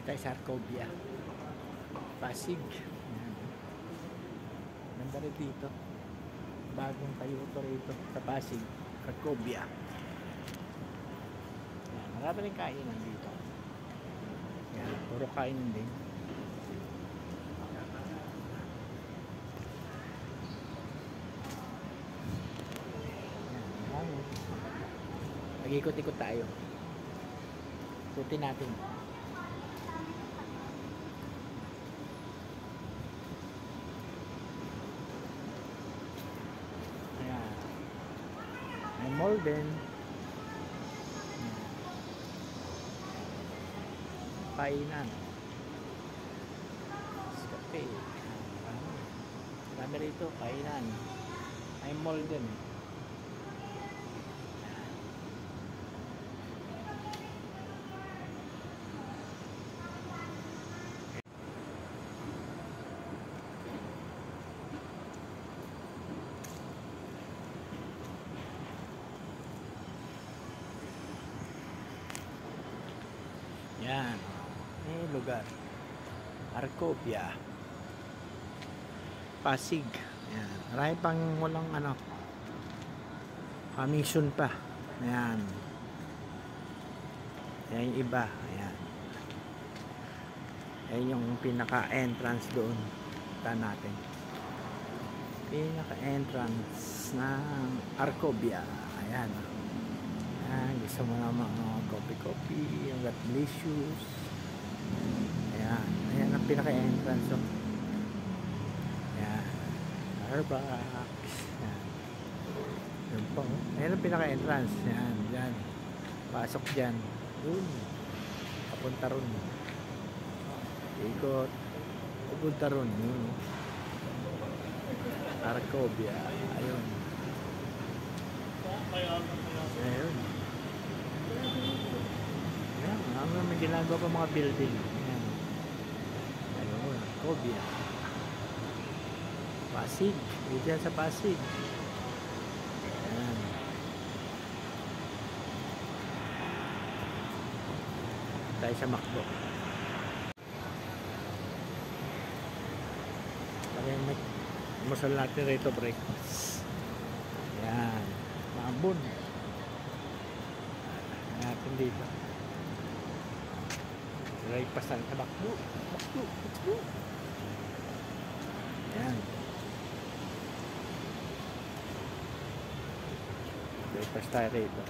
tayo sa Arcobia, Pasig. Ayan. Ganda rin dito, bagong tayo ito rito sa Pasig, Arcobia. Ayan, marami rin kainan dito. Ayan, puro kainan din. Ayan, mag-ikot-ikot tayo, ikutin natin. May mall din. Painan. Cafe. Marami rito, painan. May mall din. Yan, lugar Arcobia, Pasig. Yan, marami pang walang commission pa. Yan, yan yung iba. Ayan, yan yung pinaka entrance doon. Punta natin pinaka entrance ng Arcobia. Ayan. Gusto mo naman coffee, yung got delicious. Ayan ang pinaka-entrance. Ayan, Starbucks. Ayan po, ayan ang pinaka-entrance. Ayan, dyan, pasok dyan, dun, papunta ron, ikot, papunta ron, yun, Arcobia. Ayun, ayun. Ayan, may ginagawa pa mga building. Ayan. Ayun, Arcobia, Pasig. Dito yan sa Pasig. Ayan. Tayo sa McDo. Parang masal natin rito breakfast. Ayan, maambon natin dito. Breakfast na McDo. Ayan, breakfast tayo rito.